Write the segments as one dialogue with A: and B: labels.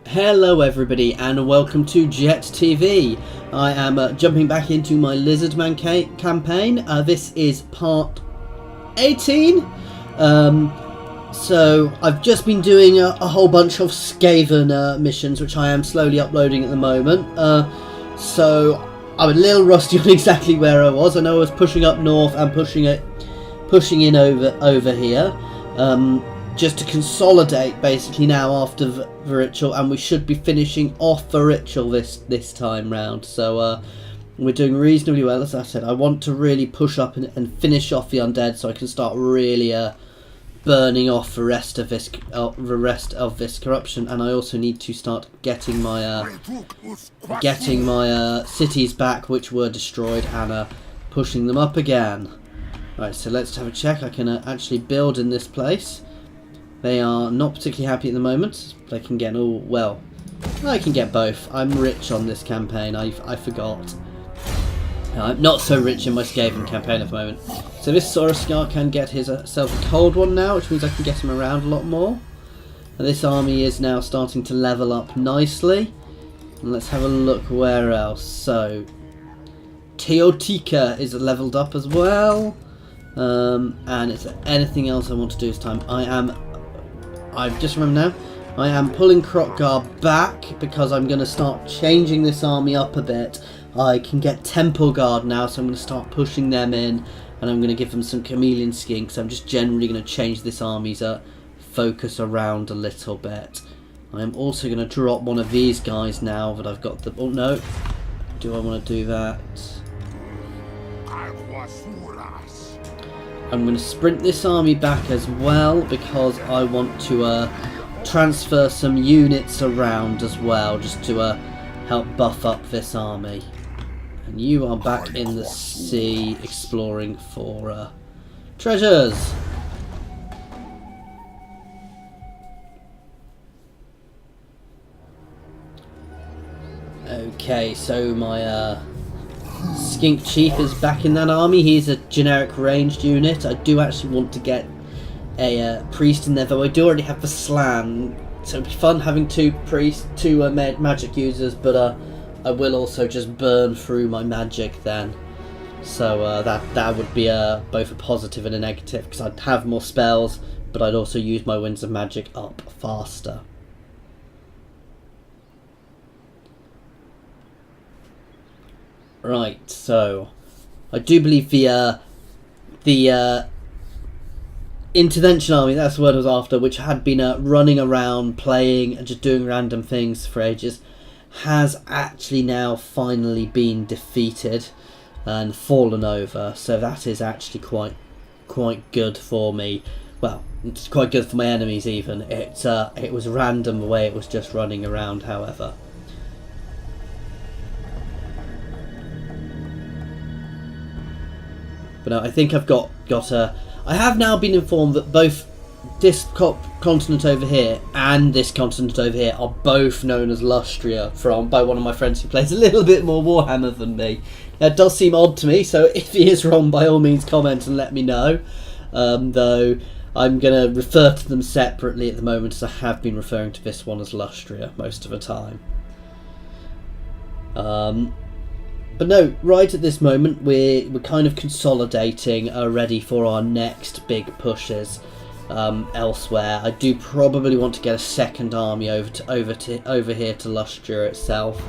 A: Hello everybody and welcome to Jet TV. I am jumping back into my Lizardmen campaign. This is part 18. So I've just been doing a whole bunch of Skaven missions, which I am slowly uploading at the moment. So I'm a little rusty on exactly where I was. I know I was pushing up north and pushing in over here. Just to consolidate basically now after Viritual, and we should be finishing off Viritual this time round. So we're doing reasonably well. As I said, I want to really push up and finish off the undead so I can start really burning off the rest of this corruption, and I also need to start getting my cities back which were destroyed and pushing them up again. Right, so let's have a check. I can actually build in this place. They are not particularly happy at the moment. They can get I can get both. I'm rich on this campaign. I forgot. I'm not so rich in my Skaven campaign at the moment. So this Saurus Gar can get himself a cold one now, which means I can get him around a lot more. And this army is now starting to level up nicely. And let's have a look where else. So Teotika is leveled up as well. And is there anything else I want to do this time? I've just remembered now, I am pulling Kroq Gar back because I'm going to start changing this army up a bit. I can get Temple Guard now, so I'm going to start pushing them in, and I'm going to give them some chameleon skiing, because I'm just generally going to change this army's focus around a little bit. I am also going to drop one of these guys now that I've got the... Oh no, do I want to do that? I'm going to sprint this army back as well because I want to transfer some units around as well, just to help buff up this army. And you are back in the sea exploring for treasures. Okay, so my Skink Chief is back in that army. He's a generic ranged unit. I do actually want to get a priest in there, though I do already have the Slan, so it'd be fun having two magic users, but I will also just burn through my magic then. So that would be both a positive and a negative, because I'd have more spells, but I'd also use my Winds of Magic up faster. Right, so I do believe the intervention army, that's the word I was after, which had been running around, playing and just doing random things for ages, has actually now finally been defeated and fallen over. So that is actually quite good for me. Well, it's quite good for my enemies even. It was random the way it was just running around, however. But no, I think I've got I have now been informed that both this continent over here and this continent over here are both known as Lustria by one of my friends who plays a little bit more Warhammer than me. That does seem odd to me, so if he is wrong, by all means comment and let me know. Though I'm going to refer to them separately at the moment, as I have been referring to this one as Lustria most of the time. But no, right at this moment we're kind of consolidating, ready for our next big pushes elsewhere. I do probably want to get a second army over here to Lustria itself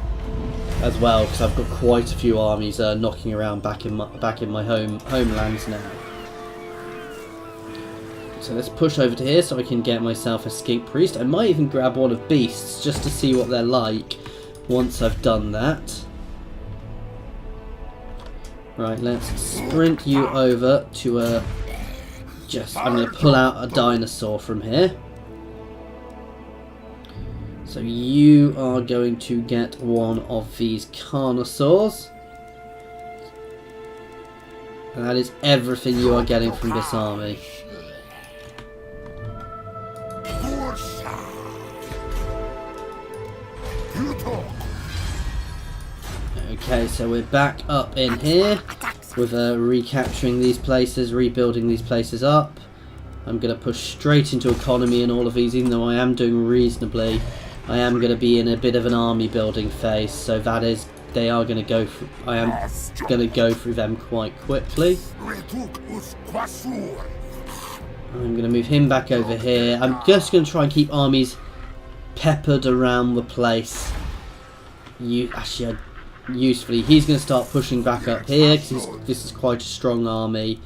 A: as well, because I've got quite a few armies knocking around back in my homelands now. So let's push over to here so I can get myself a Skink Priest. I might even grab one of Beasts just to see what they're like once I've done that. Right, let's sprint you over to I'm going to pull out a dinosaur from here. So you are going to get one of these Carnosaurs. And that is everything you are getting from this army. Okay, so we're back up in here with recapturing these places, rebuilding these places up. I'm going to push straight into economy in all of these, even though I am doing reasonably I am going to be in a bit of an army building phase, so that is, they are going to go through, I am going to go through them quite quickly. I'm going to move him back over here. I'm just going to try and keep armies peppered around the place. Usefully, he's going to start pushing back up here because this is quite a strong army,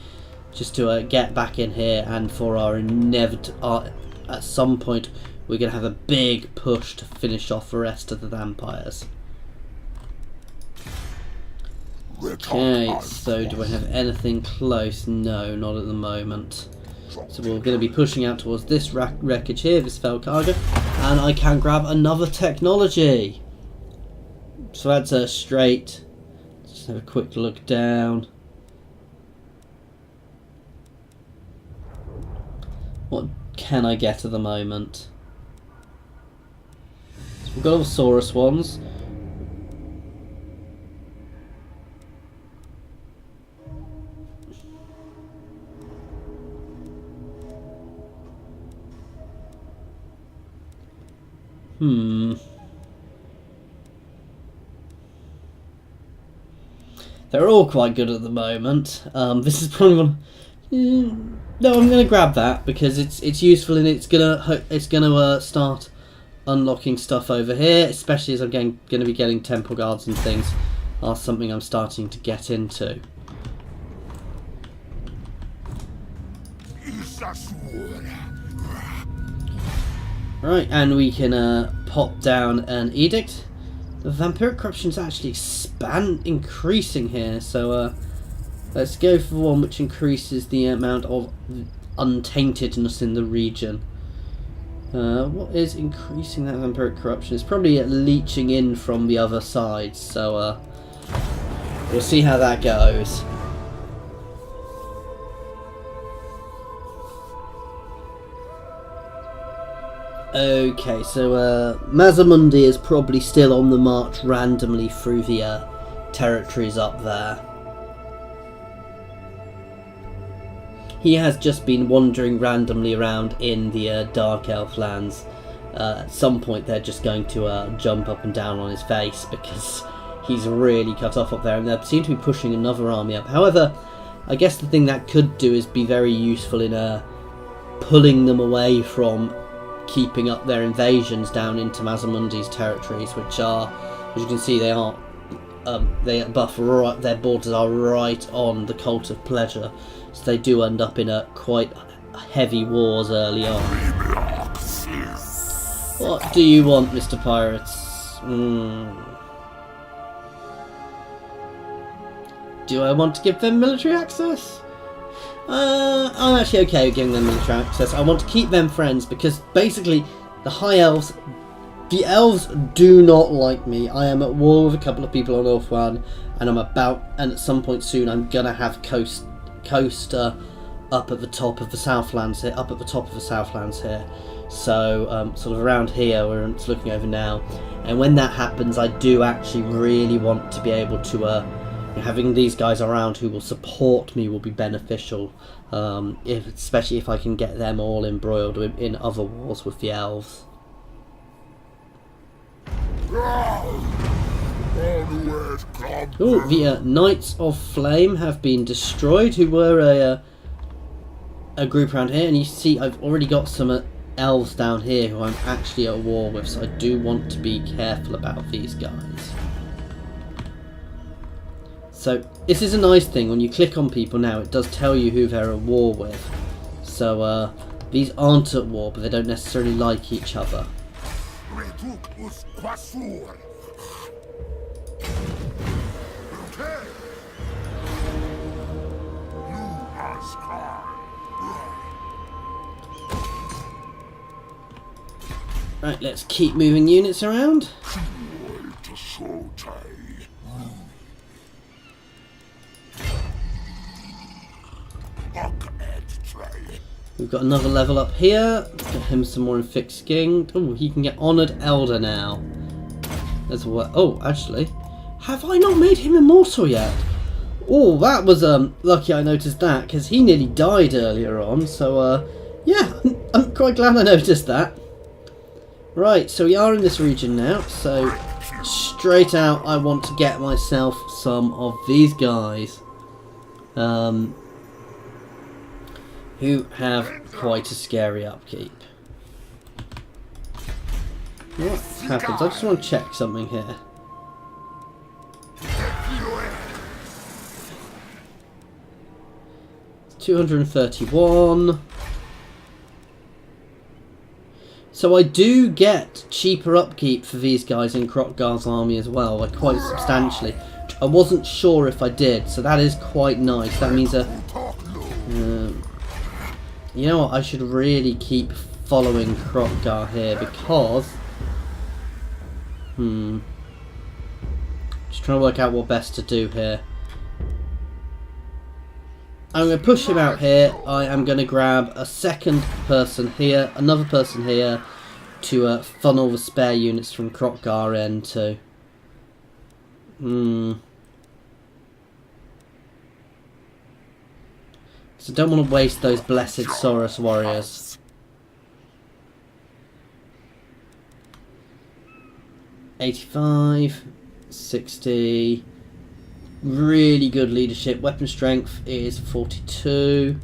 A: just to get back in here, and for our at some point we're going to have a big push to finish off the rest of the vampires. Okay, so do I have anything close? No, not at the moment. So we're going to be pushing out towards this wreckage here, this Felkarga, and I can grab another technology. So that's a straight. Just have a quick look down. What can I get at the moment? So we've got all the Saurus ones. They're all quite good at the moment. This is probably one. No, I'm gonna grab that because it's useful and it's gonna start unlocking stuff over here, especially as I'm gonna be getting temple guards and things. Are something I'm starting to get into. Right, and we can pop down an edict. The vampiric corruption is actually increasing here, so let's go for one which increases the amount of untaintedness in the region. What is increasing that vampiric corruption? It's probably leeching in from the other side, so we'll see how that goes. Okay, so Mazamundi is probably still on the march randomly through the territories up there. He has just been wandering randomly around in the Dark Elf lands. At some point they're just going to jump up and down on his face because he's really cut off up there, and they seem to be pushing another army up. However, I guess the thing that could do is be very useful in pulling them away from keeping up their invasions down into Mazamundi's territories, which are, as you can see, their borders are right on the Cult of Pleasure, so they do end up in quite heavy wars early on. What do you want, Mr. Pirates? Do I want to give them military access? I'm actually okay with giving them military access. I want to keep them friends because basically the High Elves, the Elves do not like me. I am at war with a couple of people on North One, and at some point soon I'm gonna have Coast up at the top of the Southlands here, so sort of around here where it's looking over now, and when that happens I do actually really want to be able to having these guys around who will support me will be beneficial, especially if I can get them all embroiled in other wars with the elves. Oh, the Knights of Flame have been destroyed, who were a group around here, and you see I've already got some elves down here who I'm actually at war with, so I do want to be careful about these guys. So this is a nice thing, when you click on people now it does tell you who they're at war with. So these aren't at war, but they don't necessarily like each other. Right, let's keep moving units around. We've got another level up here. Get him some more in Fixed Skin. Oh, he can get Honoured Elder now. As well. Oh, actually, have I not made him immortal yet? Oh, that was lucky I noticed that, because he nearly died earlier on. So yeah, I'm quite glad I noticed that. Right, so we are in this region now, so straight out I want to get myself some of these guys. Who have quite a scary upkeep. What happens? I just want to check something here. It's 231. So I do get cheaper upkeep for these guys in Kroq Gar's army as well, like quite substantially. I wasn't sure if I did, so that is quite nice. That means you know what, I should really keep following Kroq Gar here because just trying to work out what best to do here. I'm going to push him out here. I am going to grab a second person here, another person here, to funnel the spare units from Kroq Gar into. So don't want to waste those blessed Saurus warriors. $85, $60. Really good leadership. Weapon strength is 42.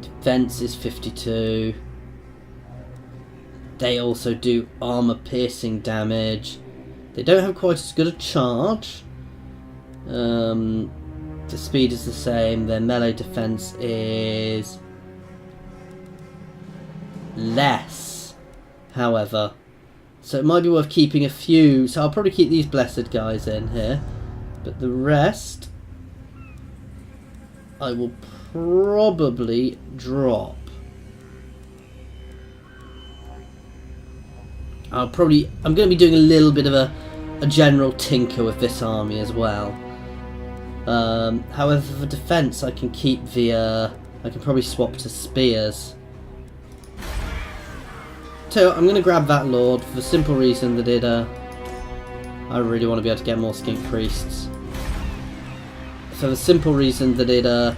A: Defense is 52. They also do armor piercing damage. They don't have quite as good a charge. The speed is the same. Their melee defense is less, however. So it might be worth keeping a few. So I'll probably keep these blessed guys in here. But the rest I will probably drop. I'm going to be doing a little bit of a general tinker with this army as well. However, for defense I can keep the I can probably swap to spears. So I'm going to grab that Lord for the simple reason that it I really want to be able to get more skink priests. For the simple reason that it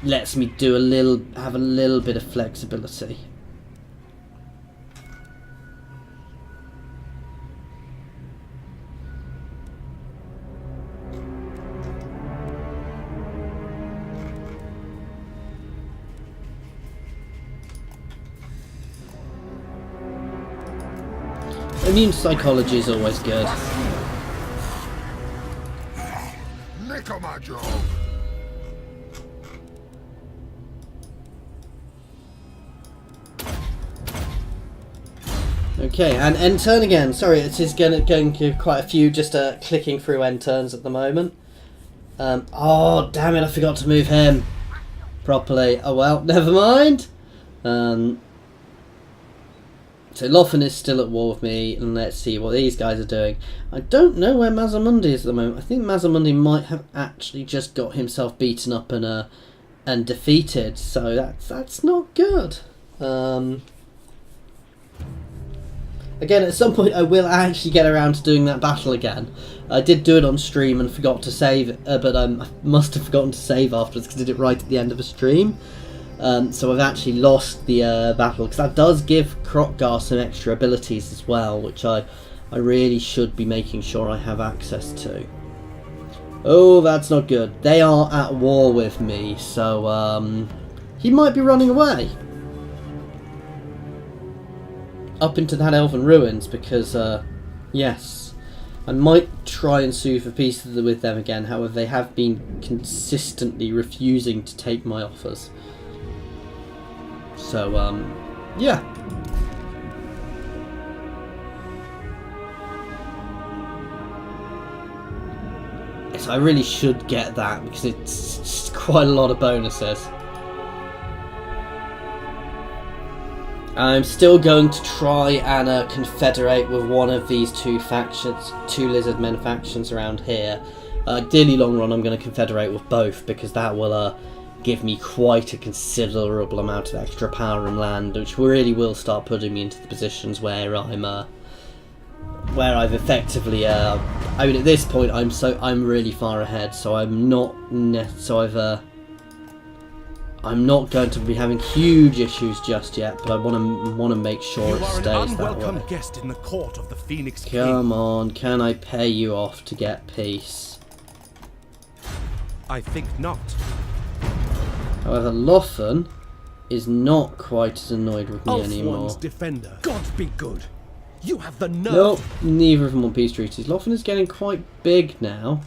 A: lets me do have a little bit of flexibility. Immune psychology is always good. Okay, and end turn again. Sorry, it is going to quite a few, just clicking through end turns at the moment. Oh, damn it, I forgot to move him properly. Oh well, never mind. So Lothar is still at war with me, and let's see what these guys are doing. I don't know where Mazamundi is at the moment. I think Mazamundi might have actually just got himself beaten up and defeated, so that's not good. Again, at some point I will actually get around to doing that battle again. I did do it on stream and forgot to save, but I must have forgotten to save afterwards because I did it right at the end of the stream. So I've actually lost the battle, because that does give Kroq Gar some extra abilities as well, which I really should be making sure I have access to. Oh, that's not good. They are at war with me, so he might be running away up into that Elven Ruins, because yes, I might try and sue for peace with them again. However, they have been consistently refusing to take my offers. So, yeah. Yes, I really should get that, because it's quite a lot of bonuses. I'm still going to try and confederate with one of these two factions, two Lizardmen factions around here. Ideally, long run, I'm going to confederate with both, because that will give me quite a considerable amount of extra power and land, which really will start putting me into the positions where I've effectively I mean, at this point I'm really far ahead, so I'm not so I'm not going to be having huge issues just yet, but I want to make sure it stays that way.
B: You are an unwelcome guest in the court of the Phoenix King.
A: Come on, can I pay you off to get peace?
B: I think not.
A: However, Loffen is not quite as annoyed with me anymore.
B: Defender. God be good. You have the nerve.
A: Nope, neither of them want peace treaties. Loffen is getting quite big now.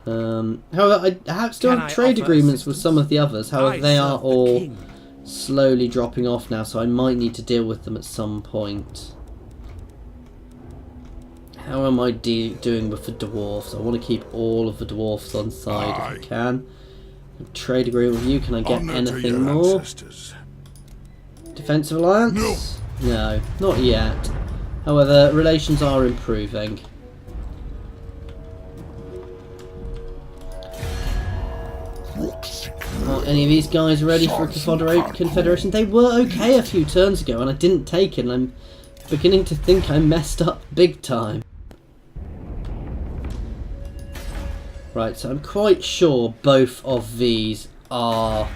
A: However, I still have trade agreements with some of the others. However, they are all slowly dropping off now, so I might need to deal with them at some point. How am I doing with the dwarfs? I want to keep all of the dwarfs on side if I can. Trade agreement with you. Can I get anything more? Defensive alliance? No, not yet. However, relations are improving. Are any of these guys ready for a confederation? They were okay a few turns ago and I didn't take it, and I'm beginning to think I messed up big time. Right, so I'm quite sure both of these are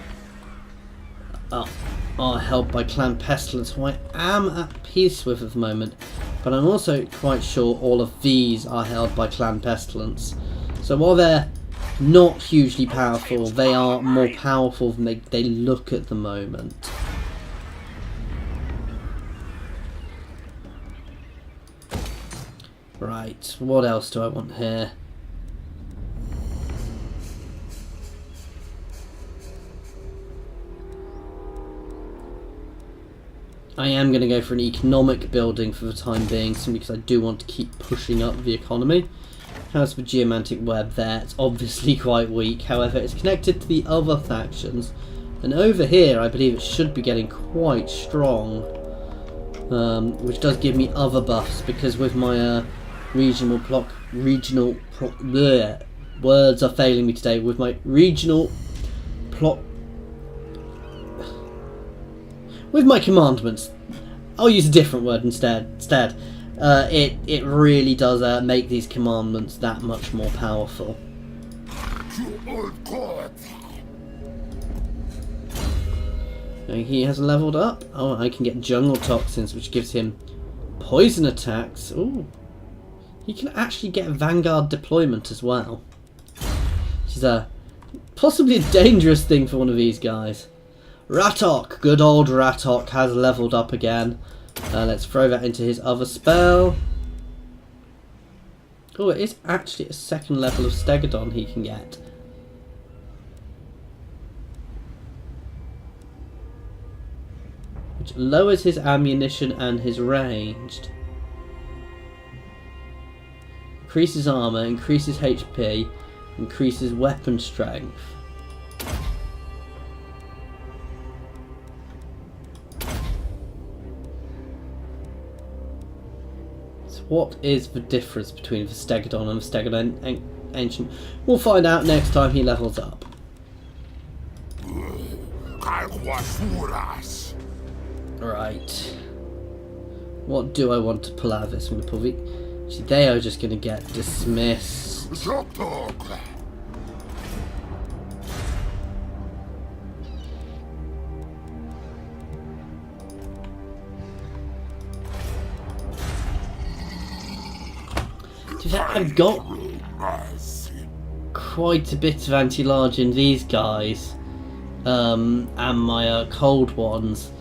A: held by Clan Pestilence, who I am at peace with at the moment, but I'm also quite sure all of these are held by Clan Pestilence. So while they're not hugely powerful, they are more powerful than they look at the moment. Right, what else do I want here? I am going to go for an economic building for the time being, simply because I do want to keep pushing up the economy. How's the geomantic web there? It's obviously quite weak, however it's connected to the other factions, and over here I believe it should be getting quite strong, which does give me other buffs, because with my words are failing me today, with my with my commandments, I'll use a different word instead. It really does make these commandments that much more powerful. He has leveled up. Oh, I can get jungle toxins, which gives him poison attacks. Ooh, he can actually get vanguard deployment as well, which is possibly a dangerous thing for one of these guys. Ratok, good old Ratok has leveled up again. Let's throw that into his other spell. Oh, it is actually a second level of Stegodon he can get. Which lowers his ammunition and his ranged. Increases armor, increases HP, increases weapon strength. What is the difference between the Stegodon and the Stegodon Ancient? We'll find out next time he levels up. Right. What do I want to pull out of this? I'm going to pull the... See, they are just going to get dismissed. I've got quite a bit of anti-large in these guys, and my cold ones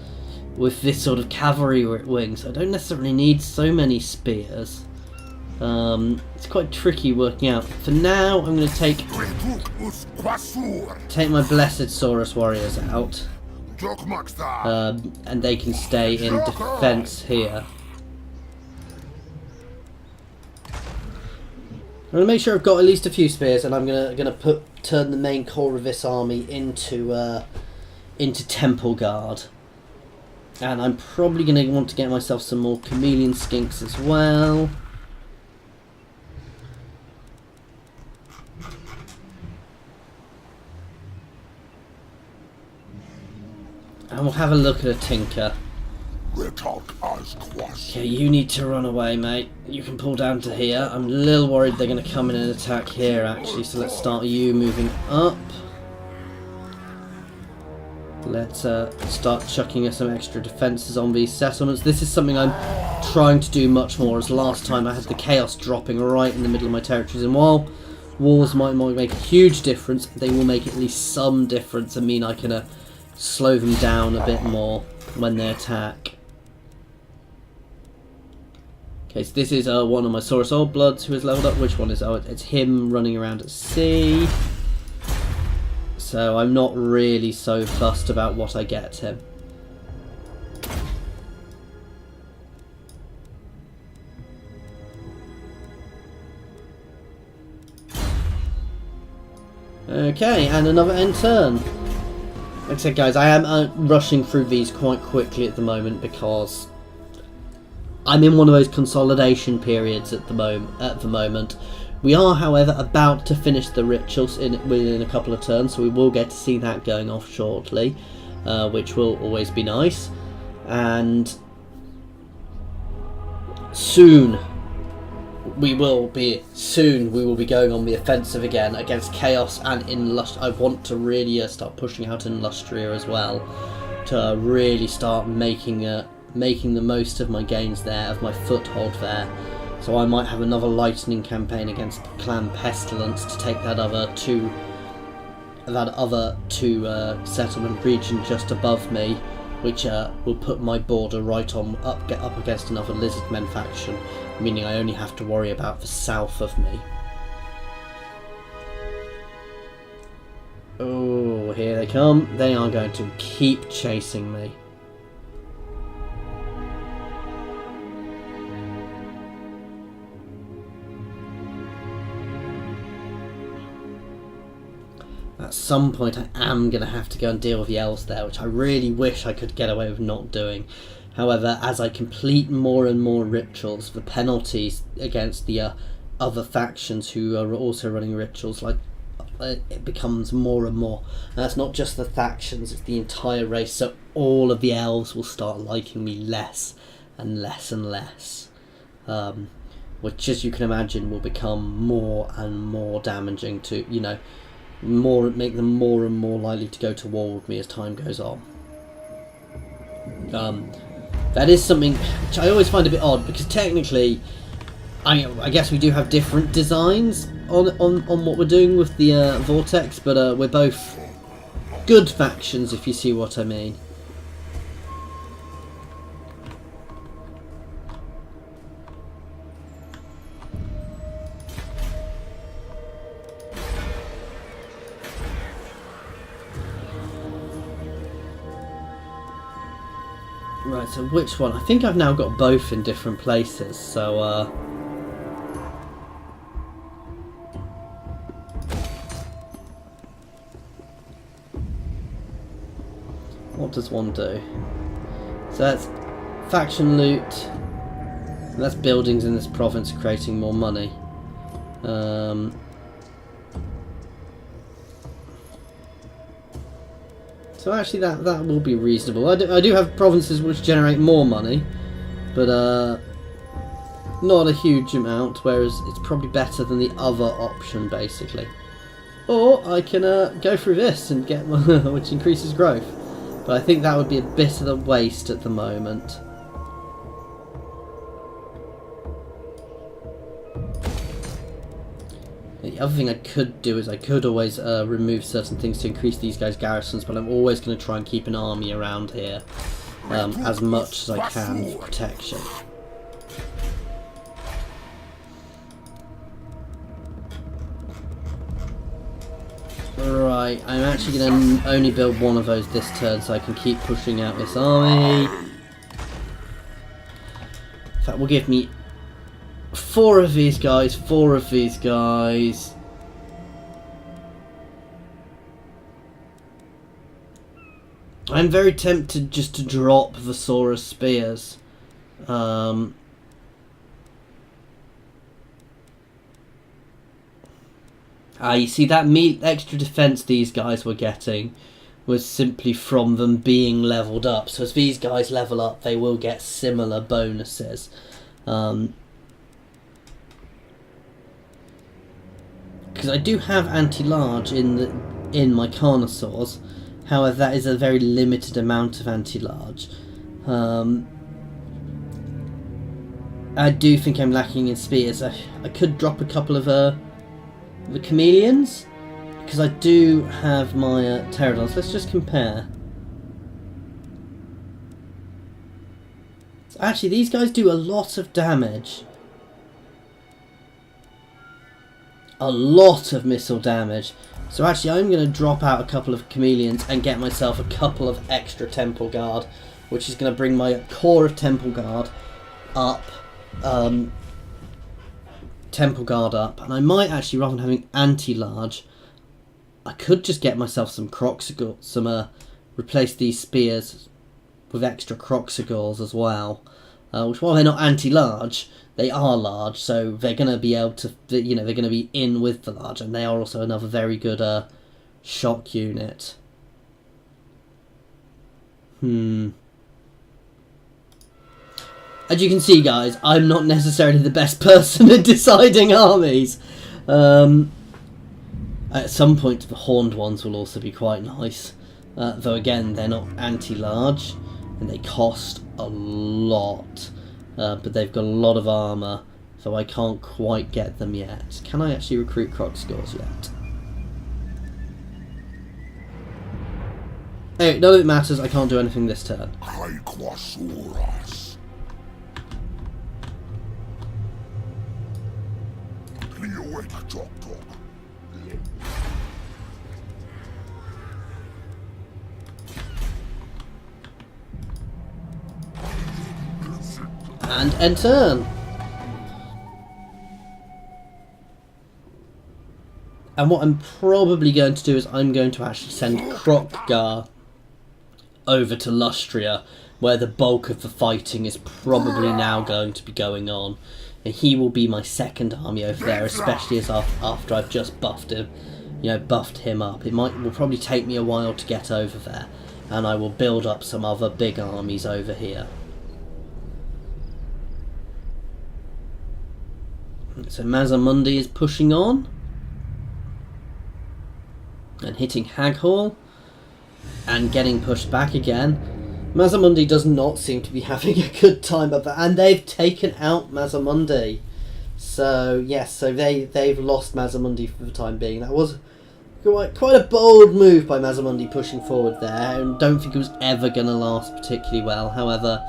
A: with this sort of cavalry wing, so I don't necessarily need so many spears. It's quite tricky working out. For now, I'm going to take my Blessed Saurus warriors out, and they can stay in defense here. I'm going to make sure I've got at least a few spears, and I'm gonna turn the main core of this army into Temple Guard. And I'm probably going to want to get myself some more chameleon skinks as well. And we'll have a look at a tinker. Okay, you need to run away, mate. You can pull down to here. I'm a little worried they're going to come in and attack here, actually, so let's start you moving up. Let's start chucking us some extra defences on these settlements. This is something I'm trying to do much more, as last time I had the chaos dropping right in the middle of my territories, and while wars might make a huge difference, they will make at least some difference and mean I can slow them down a bit more when they attack. Okay, so this is one of my Saurus Old Bloods who has leveled up. Which one is? Oh, it's him running around at sea. So I'm not really so fussed about what I get him. Okay, and another end turn. Like I said, guys, I am rushing through these quite quickly at the moment because I'm in one of those consolidation periods at the moment. We are, however, about to finish the rituals within a couple of turns, so we will get to see that going off shortly, which will always be nice. And soon we will be going on the offensive again against Chaos and in Lust. I want to really start pushing out in Lustria as well, to really start making the most of my gains there, of my foothold there. So I might have another lightning campaign against Clan Pestilence to take that other two settlement region just above me, which will put my border right on up against another Lizardmen faction, meaning I only have to worry about the south of me. Oh, here they come. They are going to keep chasing me. At some point I am going to have to go and deal with the elves there, which I really wish I could get away with not doing. However, as I complete more and more rituals, the penalties against the other factions who are also running rituals, it becomes more and more. And that's not just the factions, it's the entire race, so all of the elves will start liking me less and less and less. Which, as you can imagine, will become more and more damaging to, make them more and more likely to go to war with me as time goes on. That is something which I always find a bit odd, because technically, I guess we do have different designs on what we're doing with the Vortex, but we're both good factions, if you see what I mean. Right, so which one? I think I've now got both in different places, so what does one do? So that's faction loot, and that's buildings in this province creating more money. So actually that will be reasonable. I do have provinces which generate more money, but not a huge amount, whereas it's probably better than the other option, basically. Or I can go through this and get one which increases growth. But I think that would be a bit of a waste at the moment. The other thing I could do is I could always remove certain things to increase these guys' garrisons, but I'm always going to try and keep an army around here as much as I can for protection. Right, I'm actually going to only build one of those this turn so I can keep pushing out this army. That will give me 4 of these guys, 4 of these guys. I'm very tempted just to drop the Saurus Spears. You see, that extra defense these guys were getting was simply from them being leveled up. So as these guys level up, they will get similar bonuses. Because I do have anti-large in my Carnosaurs. However, that is a very limited amount of anti-large. I do think I'm lacking in spears. I could drop a couple of the chameleons, because I do have my pterodons. Let's just compare. So actually, these guys do a lot of damage. A lot of missile damage. So actually, I'm going to drop out a couple of chameleons and get myself a couple of extra Temple Guard, which is going to bring my core of Temple Guard up. And I might actually, rather than having anti-large, I could just get myself some Kroq, replace these spears with extra Kroq as well, which, while they're not anti-large, they are large, so they're going to be able to, they're going to be in with the large, and they are also another very good shock unit. As you can see, guys, I'm not necessarily the best person at deciding armies. At some point, the horned ones will also be quite nice. Though, again, they're not anti-large, and they cost a lot. But they've got a lot of armour, so I can't quite get them yet. Can I actually recruit Kroq Gars yet? Anyway, none of it matters. I can't do anything this turn. And end turn. And what I'm probably going to do is I'm going to actually send Kroq Gar over to Lustria, where the bulk of the fighting is probably now going to be going on. And he will be my second army over there, especially as after I've just buffed him, buffed him up. It will probably take me a while to get over there, and I will build up some other big armies over here. So Mazamundi is pushing on and hitting Haghall and getting pushed back again. Mazamundi does not seem to be having a good time of that, and they've taken out Mazamundi. So yes, so they've lost Mazamundi for the time being. That was quite a bold move by Mazamundi pushing forward there, and don't think it was ever going to last particularly well. However,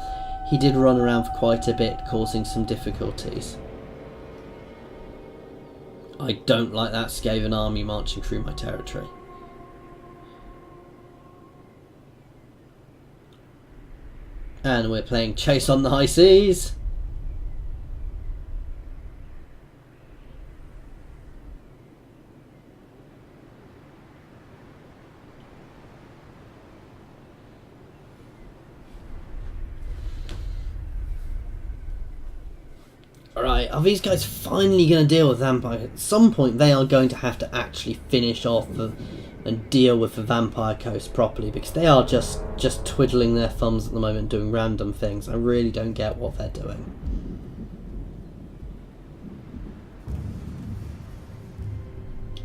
A: he did run around for quite a bit, causing some difficulties. I don't like that Skaven army marching through my territory. And we're playing Chase on the High Seas. Alright, are these guys finally going to deal with vampire? At some point they are going to have to actually finish off and deal with the Vampire Coast properly, because they are just twiddling their thumbs at the moment, doing random things. I really don't get what they're doing.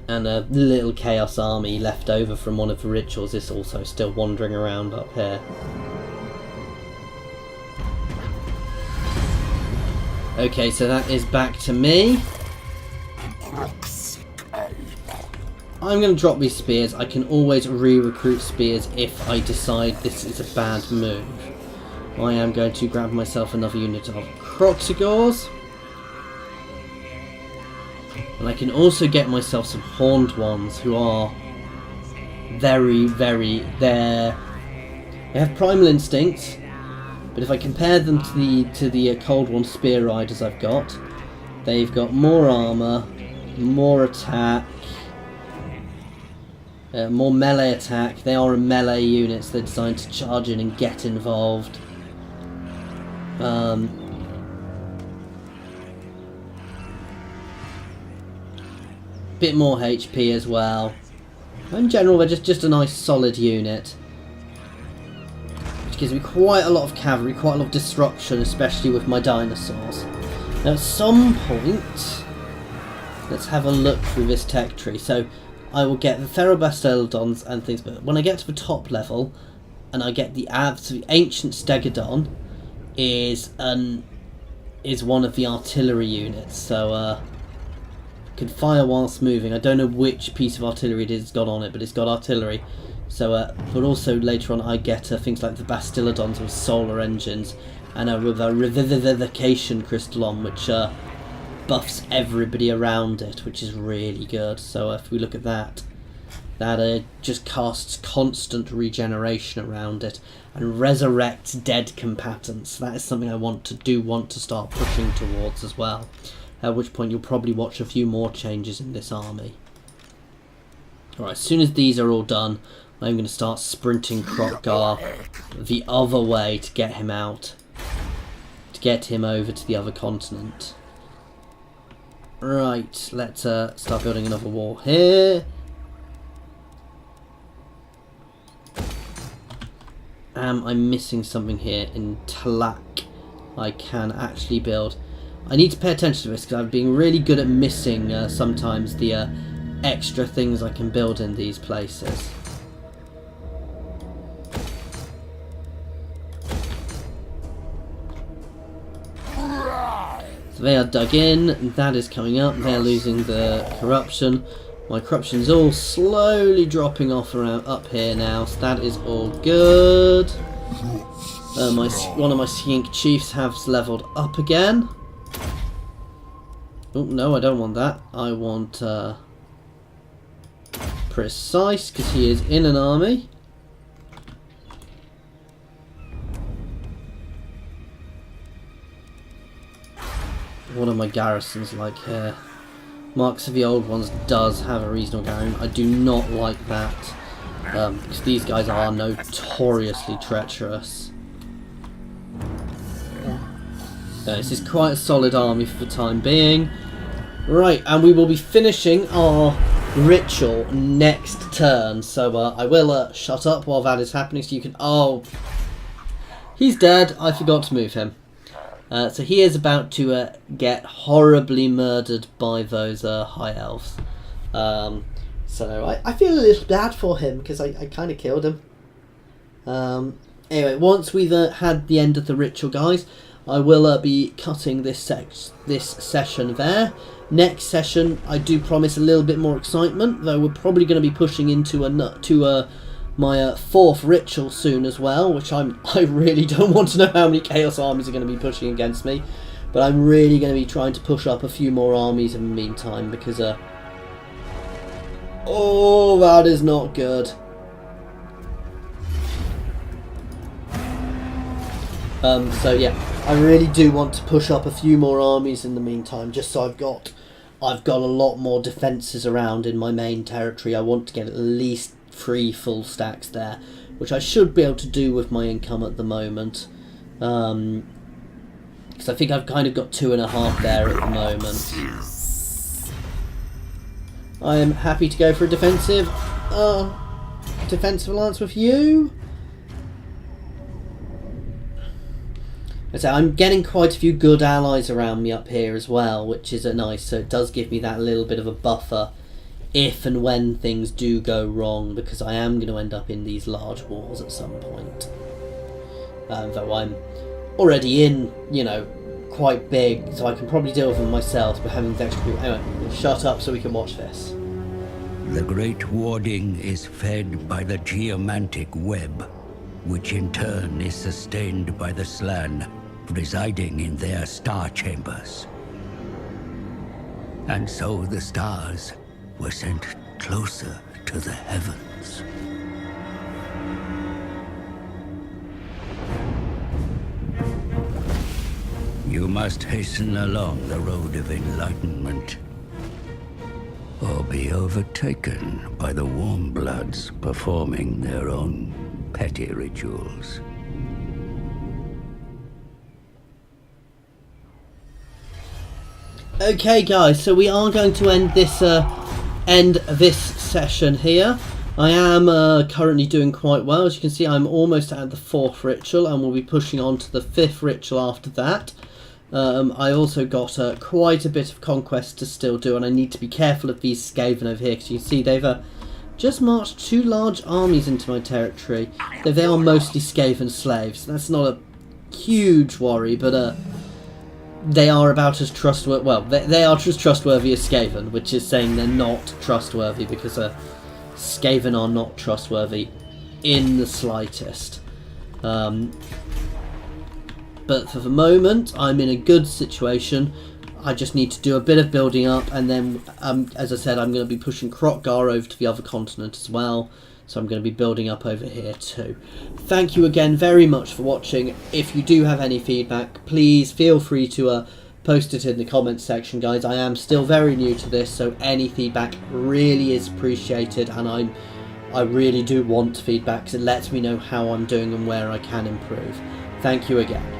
A: And a little Chaos army left over from one of the rituals is also still wandering around up here. Okay, so that is back to me. I'm going to drop these spears. I can always re-recruit spears if I decide this is a bad move. I am going to grab myself another unit of Kroq Gars. And I can also get myself some horned ones who are very, they have primal instincts. But if I compare them to the Cold One Spear Riders I've got, they've got more armour, more attack, more melee attack. They are a melee units. They're designed to charge in and get involved. Bit more HP as well. In general, they're just a nice solid unit. Gives me quite a lot of cavalry, quite a lot of disruption, especially with my dinosaurs. Now at some point, let's have a look through this tech tree. So I will get the Ferrobastelodons and things, but when I get to the top level and I get the Ancient Stegodon is one of the artillery units, so can fire whilst moving. I don't know which piece of artillery it is got on it, but it's got artillery. So, but also later on I get things like the Bastillodons with solar engines, and with a Revivification Crystallon, which buffs everybody around it, which is really good. So if we look at that, that just casts constant regeneration around it and resurrects dead combatants. That is something I want to start pushing towards as well. At which point you'll probably watch a few more changes in this army. Alright, as soon as these are all done, I'm going to start sprinting Kroq Gar the other way to get him out. To get him over to the other continent. Right, let's start building another wall here. Am I missing something here in Tlak? I can actually build. I need to pay attention to this because I'm being really good at missing sometimes the extra things I can build in these places. So they are dug in, that is coming up, they're losing the corruption. My corruption's all slowly dropping off around up here now, so that is all good. One of my skink chiefs has leveled up again. Oh no, I don't want that. I want Precise, because he is in an army. What are my garrisons like here? Marks of the Old Ones does have a reasonable garrison. I do not like that, because these guys are notoriously treacherous. This is quite a solid army for the time being. Right, and we will be finishing our ritual next turn. So I will shut up while that is happening so you can... Oh, he's dead. I forgot to move him. So he is about to get horribly murdered by those high elves. So I feel a little bad for him because I kind of killed him. Anyway, once we've had the end of the ritual, guys, I will be cutting this session there. Next session, I do promise a little bit more excitement, though we're probably going to be pushing into my fourth ritual soon as well, which I really don't want to know how many Chaos armies are going to be pushing against me, but I'm really going to be trying to push up a few more armies in the meantime, because oh, that is not good. So yeah, I really do want to push up a few more armies in the meantime, just so I've got a lot more defences around in my main territory. I want to get at least 3 full stacks there, which I should be able to do with my income at the moment, because I think I've kind of got 2.5 there at the moment. I am happy to go for a defensive alliance with you. So I'm getting quite a few good allies around me up here as well, which is nice, so it does give me that little bit of a buffer if and when things do go wrong, because I am going to end up in these large wars at some point. Though I'm already in, quite big, so I can probably deal with them myself, but having the extra people... Anyway, we'll shut up so we can watch this.
C: The great warding is fed by the geomantic web, which in turn is sustained by the Slann, residing in their star chambers. And so the stars were sent closer to the heavens. You must hasten along the road of enlightenment, or be overtaken by the warm bloods performing their own petty rituals.
A: Okay guys, so we are going to end this session here. I am currently doing quite well. As you can see, I'm almost at the 4th ritual, and we'll be pushing on to the 5th ritual after that. I also got quite a bit of conquest to still do, and I need to be careful of these Skaven over here, because you can see they've just marched 2 large armies into my territory. Though they are mostly Skaven slaves. That's not a huge worry, but they are about as trustworthy. Well, they are as trustworthy as Skaven, which is saying they're not trustworthy, because Skaven are not trustworthy in the slightest. But for the moment, I'm in a good situation. I just need to do a bit of building up, and then, as I said, I'm going to be pushing Kroq Gar over to the other continent as well. So I'm going to be building up over here too. Thank you again very much for watching. If you do have any feedback, please feel free to post it in the comments section, guys. I am still very new to this, so any feedback really is appreciated, and I really do want feedback, because it lets me know how I'm doing and where I can improve. Thank you again.